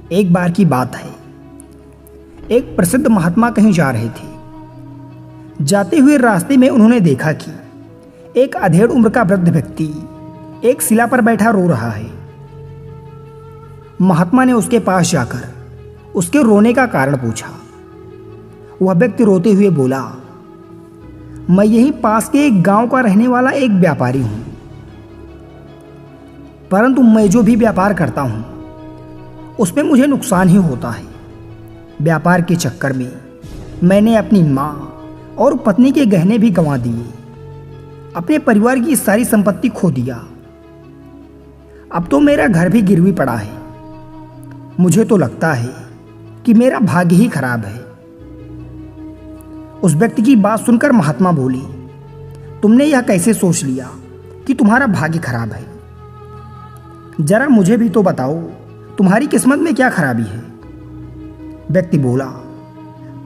एक बार की बात है, एक प्रसिद्ध महात्मा कहीं जा रहे थे। जाते हुए रास्ते में उन्होंने देखा कि एक अधेड़ उम्र का वृद्ध व्यक्ति एक शिला पर बैठा रो रहा है। महात्मा ने उसके पास जाकर उसके रोने का कारण पूछा। वह व्यक्ति रोते हुए बोला, मैं यहीं पास के एक गांव का रहने वाला एक व्यापारी हूं, परंतु मैं जो भी व्यापार करता हूं उसमें मुझे नुकसान ही होता है। व्यापार के चक्कर में मैंने अपनी मां और पत्नी के गहने भी गंवा दिए, अपने परिवार की सारी संपत्ति खो दिया। अब तो मेरा घर भी गिरवी पड़ा है। मुझे तो लगता है कि मेरा भाग्य ही खराब है। उस व्यक्ति की बात सुनकर महात्मा बोली, तुमने यह कैसे सोच लिया कि तुम्हारा भाग्य खराब है? जरा मुझे भी तो बताओ, तुम्हारी किस्मत में क्या खराबी है? व्यक्ति बोला,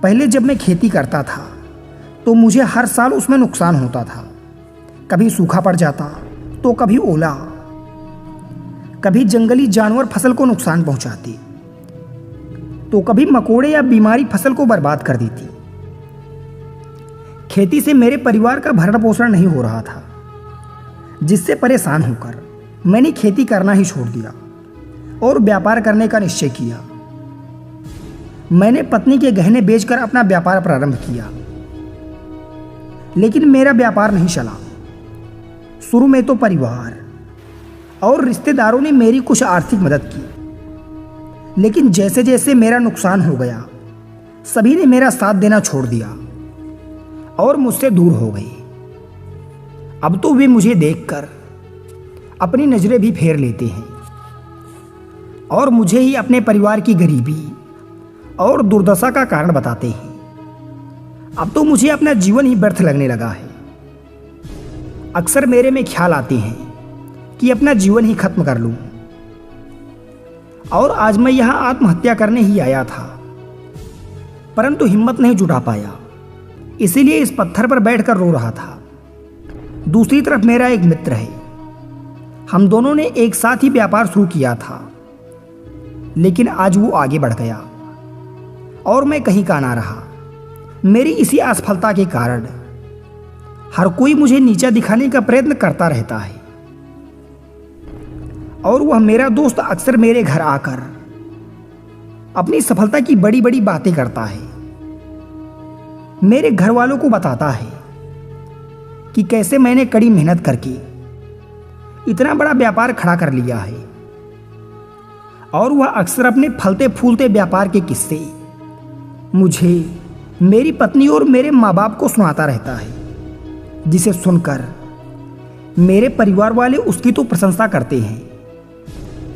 पहले जब मैं खेती करता था तो मुझे हर साल उसमें नुकसान होता था। कभी सूखा पड़ जाता तो कभी ओला, कभी जंगली जानवर फसल को नुकसान पहुंचाते तो कभी मकोड़े या बीमारी फसल को बर्बाद कर देती। खेती से मेरे परिवार का भरण पोषण नहीं हो रहा था, जिससे परेशान होकर मैंने खेती करना ही छोड़ दिया और व्यापार करने का निश्चय किया। मैंने पत्नी के गहने बेचकर अपना व्यापार प्रारंभ किया, लेकिन मेरा व्यापार नहीं चला। शुरू में तो परिवार और रिश्तेदारों ने मेरी कुछ आर्थिक मदद की, लेकिन जैसे जैसे मेरा नुकसान हो गया, सभी ने मेरा साथ देना छोड़ दिया और मुझसे दूर हो गए। अब तो वे मुझे देखकर अपनी नजरें भी फेर लेते हैं और मुझे ही अपने परिवार की गरीबी और दुर्दशा का कारण बताते हैं। अब तो मुझे अपना जीवन ही व्यर्थ लगने लगा है। अक्सर मेरे में ख्याल आते हैं कि अपना जीवन ही खत्म कर लूं, और आज मैं यहां आत्महत्या करने ही आया था, परंतु हिम्मत नहीं जुटा पाया, इसीलिए इस पत्थर पर बैठकर रो रहा था। दूसरी तरफ मेरा एक मित्र है, हम दोनों ने एक साथ ही व्यापार शुरू किया था, लेकिन आज वो आगे बढ़ गया और मैं कहीं का ना रहा। मेरी इसी असफलता के कारण हर कोई मुझे नीचा दिखाने का प्रयत्न करता रहता है, और वह मेरा दोस्त अक्सर मेरे घर आकर अपनी सफलता की बड़ी बड़ी बातें करता है। मेरे घर वालों को बताता है कि कैसे मैंने कड़ी मेहनत करके इतना बड़ा व्यापार खड़ा कर लिया है, और वह अक्सर अपने फलते फूलते व्यापार के किस्से मुझे, मेरी पत्नी और मेरे माँ बाप को सुनाता रहता है, जिसे सुनकर मेरे परिवार वाले उसकी तो प्रशंसा करते हैं,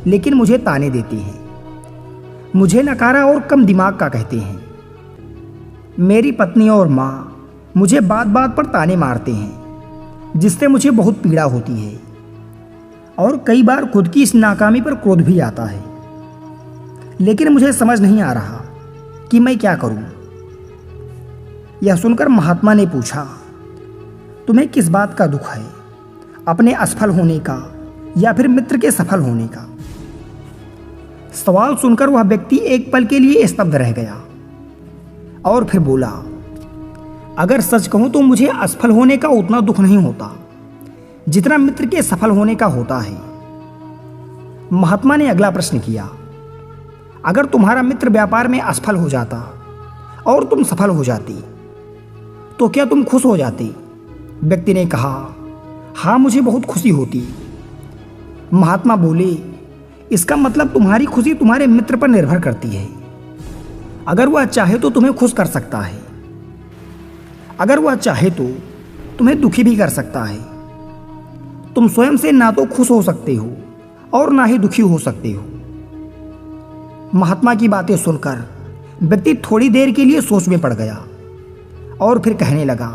लेकिन मुझे ताने देते हैं, मुझे नकारा और कम दिमाग का कहते हैं। मेरी पत्नी और माँ मुझे बात बात पर ताने मारते हैं, जिससे मुझे बहुत पीड़ा होती है, और कई बार खुद की इस नाकामी पर क्रोध भी आता है। लेकिन मुझे समझ नहीं आ रहा कि मैं क्या करूं। यह सुनकर महात्मा ने पूछा, तुम्हें किस बात का दुख है, अपने असफल होने का या फिर मित्र के सफल होने का? सवाल सुनकर वह व्यक्ति एक पल के लिए स्तब्ध रह गया और फिर बोला, अगर सच कहूं तो मुझे असफल होने का उतना दुख नहीं होता जितना मित्र के सफल होने का होता है। महात्मा ने अगला प्रश्न किया, अगर तुम्हारा मित्र व्यापार में असफल हो जाता और तुम सफल हो जाती तो क्या तुम खुश हो जाते? व्यक्ति ने कहा, हाँ, मुझे बहुत खुशी होती। महात्मा बोले, इसका मतलब तुम्हारी खुशी तुम्हारे मित्र पर निर्भर करती है। अगर वह चाहे तो तुम्हें खुश कर सकता है, अगर वह चाहे तो तुम्हें दुखी भी कर सकता है। तुम स्वयं से ना तो खुश हो सकते हो और ना ही दुखी हो सकते हो। महात्मा की बातें सुनकर व्यक्ति थोड़ी देर के लिए सोच में पड़ गया और फिर कहने लगा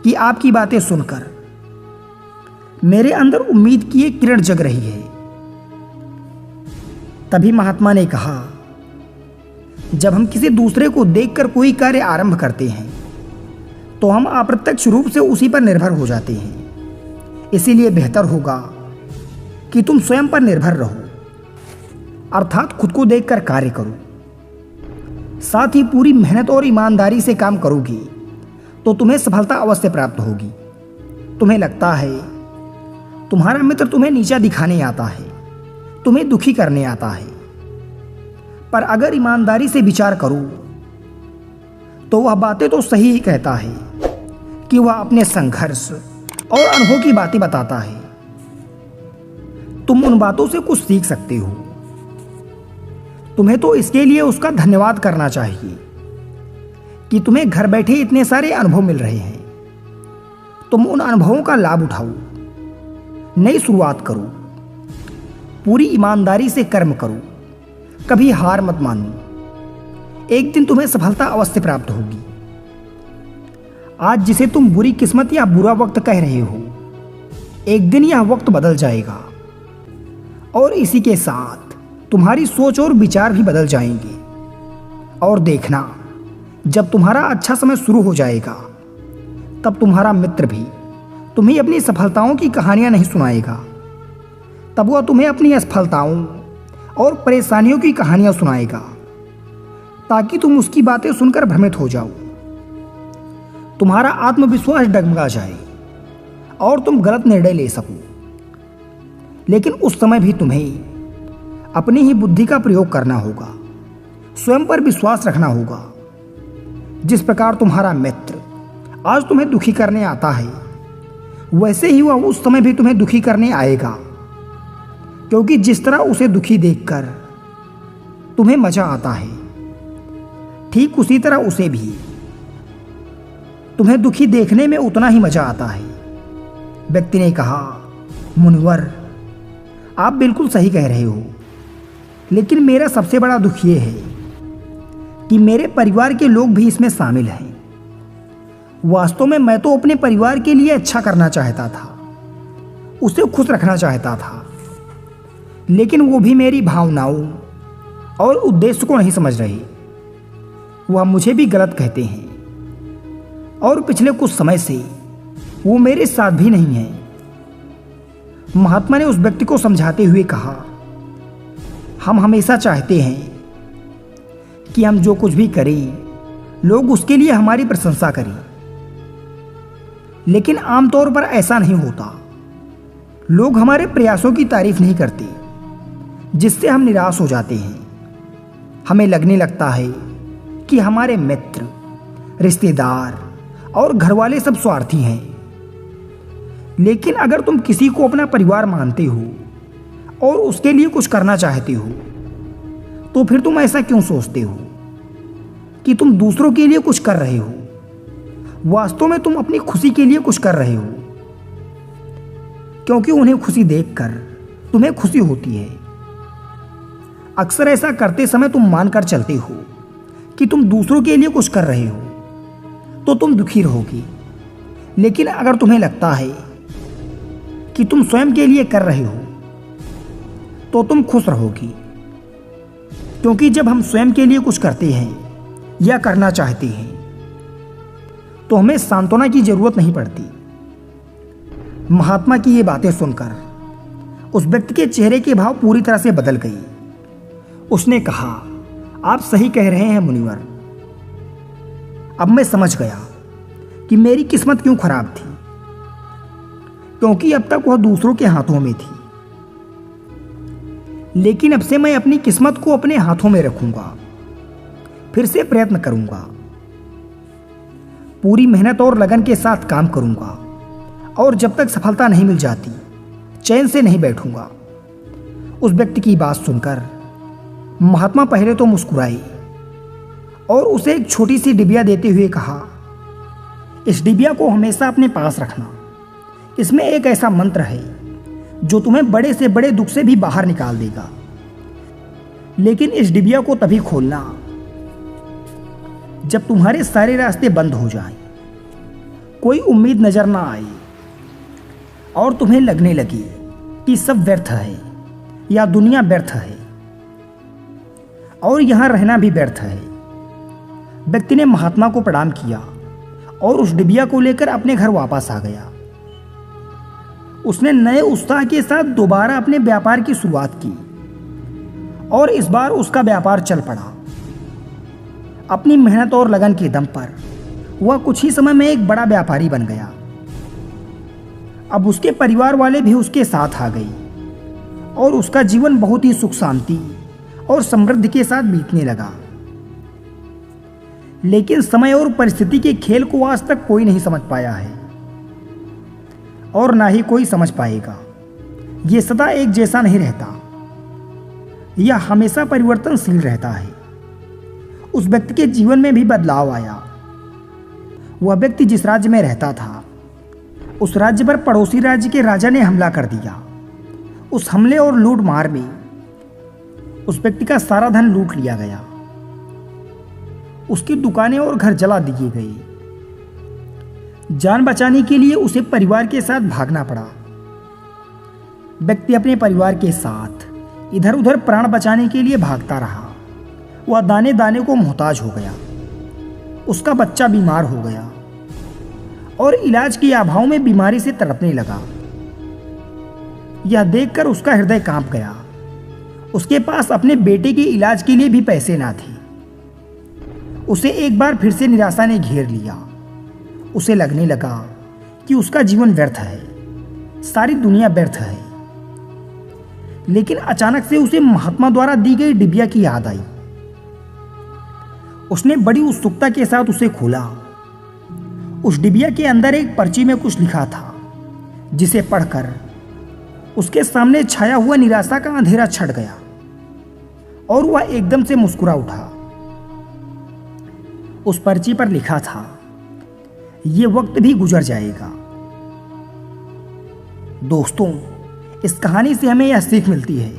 कि आपकी बातें सुनकर मेरे अंदर उम्मीद की एक किरण जग रही है। तभी महात्मा ने कहा, जब हम किसी दूसरे को देखकर कोई कार्य आरंभ करते हैं तो हम अप्रत्यक्ष रूप से उसी पर निर्भर हो जाते हैं। इसीलिए बेहतर होगा कि तुम स्वयं पर निर्भर रहो। अर्थात खुद को देखकर कार्य करो। साथ ही पूरी मेहनत और ईमानदारी से काम करोगी तो तुम्हें सफलता अवश्य प्राप्त होगी। तुम्हें लगता है तुम्हारा मित्र तुम्हें नीचा दिखाने आता है, तुम्हें दुखी करने आता है, पर अगर ईमानदारी से विचार करो तो वह बातें तो सही ही कहता है कि वह अपने संघर्ष और अनुभव की बातें बताता है। तुम उन बातों से कुछ सीख सकते हो। तुम्हें तो इसके लिए उसका धन्यवाद करना चाहिए कि तुम्हें घर बैठे इतने सारे अनुभव मिल रहे हैं। तुम उन अनुभवों का लाभ उठाओ, नई शुरुआत करो, पूरी ईमानदारी से कर्म करो, कभी हार मत मानो। एक दिन तुम्हें सफलता अवश्य प्राप्त होगी। आज जिसे तुम बुरी किस्मत या बुरा वक्त कह रहे हो, एक दिन यह वक्त बदल जाएगा और इसी के साथ तुम्हारी सोच और विचार भी बदल जाएंगे। और देखना, जब तुम्हारा अच्छा समय शुरू हो जाएगा तब तुम्हारा मित्र भी तुम्हें अपनी सफलताओं की कहानियां नहीं सुनाएगा, तब वह तुम्हें अपनी असफलताओं और परेशानियों की कहानियां सुनाएगा ताकि तुम उसकी बातें सुनकर भ्रमित हो जाओ, तुम्हारा आत्मविश्वास डगमगा जाए और तुम गलत निर्णय ले सको। लेकिन उस समय भी तुम्हें अपनी ही बुद्धि का प्रयोग करना होगा, स्वयं पर विश्वास रखना होगा। जिस प्रकार तुम्हारा मित्र आज तुम्हें दुखी करने आता है, वैसे ही वह उस समय भी तुम्हें दुखी करने आएगा, क्योंकि जिस तरह उसे दुखी देखकर तुम्हें मजा आता है, ठीक उसी तरह उसे भी तुम्हें दुखी देखने में उतना ही मजा आता है। व्यक्ति ने कहा, मुनिवर, आप बिल्कुल सही कह रहे हो, लेकिन मेरा सबसे बड़ा दुख ये है कि मेरे परिवार के लोग भी इसमें शामिल हैं। वास्तव में मैं तो अपने परिवार के लिए अच्छा करना चाहता था, उसे खुश रखना चाहता था, लेकिन वो भी मेरी भावनाओं और उद्देश्य को नहीं समझ रहे। वह मुझे भी गलत कहते हैं और पिछले कुछ समय से वो मेरे साथ भी नहीं है। महात्मा ने उस व्यक्ति को समझाते हुए कहा, हम हमेशा चाहते हैं कि हम जो कुछ भी करें लोग उसके लिए हमारी प्रशंसा करें, लेकिन आमतौर पर ऐसा नहीं होता। लोग हमारे प्रयासों की तारीफ नहीं करते, जिससे हम निराश हो जाते हैं। हमें लगने लगता है कि हमारे मित्र, रिश्तेदार और घरवाले सब स्वार्थी हैं। लेकिन अगर तुम किसी को अपना परिवार मानते हो और उसके लिए कुछ करना चाहते हो, तो फिर तुम ऐसा क्यों सोचते हो कि तुम दूसरों के लिए कुछ कर रहे हो? वास्तव में तुम अपनी खुशी के लिए कुछ कर रहे हो, क्योंकि उन्हें खुशी देखकर तुम्हें खुशी होती है। अक्सर ऐसा करते समय तुम मानकर चलते हो कि तुम दूसरों के लिए कुछ कर रहे हो तो तुम दुखी रहोगी, लेकिन अगर तुम्हें लगता है कि तुम स्वयं के लिए कर रहे हो तो तुम खुश रहोगी, क्योंकि जब हम स्वयं के लिए कुछ करते हैं या करना चाहते हैं तो हमें सांत्वना की जरूरत नहीं पड़ती। महात्मा की ये बातें सुनकर उस व्यक्ति के चेहरे के भाव पूरी तरह से बदल गई। उसने कहा, आप सही कह रहे हैं मुनिवर। अब मैं समझ गया कि मेरी किस्मत क्यों खराब थी, क्योंकि अब तक वह दूसरों के हाथों में थी। लेकिन अब से मैं अपनी किस्मत को अपने हाथों में रखूंगा, फिर से प्रयत्न करूंगा, पूरी मेहनत और लगन के साथ काम करूंगा, और जब तक सफलता नहीं मिल जाती चैन से नहीं बैठूंगा। उस व्यक्ति की बात सुनकर महात्मा पहले तो मुस्कुराए और उसे एक छोटी सी डिबिया देते हुए कहा, इस डिबिया को हमेशा अपने पास रखना। इसमें एक ऐसा मंत्र है जो तुम्हें बड़े से बड़े दुख से भी बाहर निकाल देगा। लेकिन इस डिबिया को तभी खोलना जब तुम्हारे सारे रास्ते बंद हो जाएं, कोई उम्मीद नजर ना आए और तुम्हें लगने लगे कि सब व्यर्थ है या दुनिया व्यर्थ है और यहां रहना भी व्यर्थ है। व्यक्ति ने महात्मा को प्रणाम किया और उस डिबिया को लेकर अपने घर वापस आ गया। उसने नए उत्साह के साथ दोबारा अपने व्यापार की शुरुआत की और इस बार उसका व्यापार चल पड़ा। अपनी मेहनत और लगन के दम पर वह कुछ ही समय में एक बड़ा व्यापारी बन गया। अब उसके परिवार वाले भी उसके साथ आ गए और उसका जीवन बहुत ही सुख शांति और समृद्धि के साथ बीतने लगा। लेकिन समय और परिस्थिति के खेल को आज तक कोई नहीं समझ पाया है और ना ही कोई समझ पाएगा। ये सदा एक जैसा नहीं रहता, यह हमेशा परिवर्तनशील रहता है। उस व्यक्ति के जीवन में भी बदलाव आया। वह व्यक्ति जिस राज्य में रहता था, उस राज्य पर पड़ोसी राज्य के राजा ने हमला कर दिया। उस हमले और लूट मार में उस व्यक्ति का सारा धन लूट लिया गया। उसकी दुकानें और घर जला दिए गए। जान बचाने के लिए उसे परिवार के साथ भागना पड़ा। व्यक्ति अपने परिवार के साथ इधर उधर प्राण बचाने के लिए भागता रहा। वह दाने दाने को मोहताज हो गया। उसका बच्चा बीमार हो गया और इलाज के अभाव में बीमारी से तड़पने लगा। यह देखकर उसका हृदय कांप गया। उसके पास अपने बेटे के इलाज के लिए भी पैसे ना थे। उसे एक बार फिर से निराशा ने घेर लिया। उसे लगने लगा कि उसका जीवन व्यर्थ है, सारी दुनिया व्यर्थ है। लेकिन अचानक से उसे महात्मा द्वारा दी गई डिबिया की याद आई। उसने बड़ी उत्सुकता के साथ उसे खोला। उस डिबिया के अंदर एक पर्ची में कुछ लिखा था, जिसे पढ़कर उसके सामने छाया हुआ निराशा का अंधेरा छट गया और वह एकदम से मुस्कुरा उठा। उस पर्ची पर लिखा था, यह वक्त भी गुजर जाएगा। दोस्तों, इस कहानी से हमें यह सीख मिलती है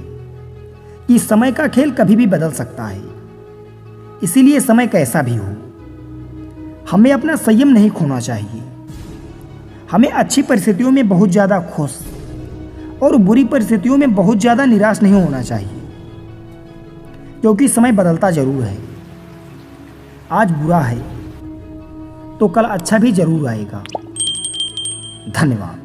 कि समय का खेल कभी भी बदल सकता है। इसीलिए समय कैसा भी हो, हमें अपना संयम नहीं खोना चाहिए। हमें अच्छी परिस्थितियों में बहुत ज़्यादा खुश और बुरी परिस्थितियों में बहुत ज़्यादा निराश नहीं होना चाहिए, क्योंकि समय बदलता जरूर है। आज बुरा है तो कल अच्छा भी जरूर आएगा। धन्यवाद।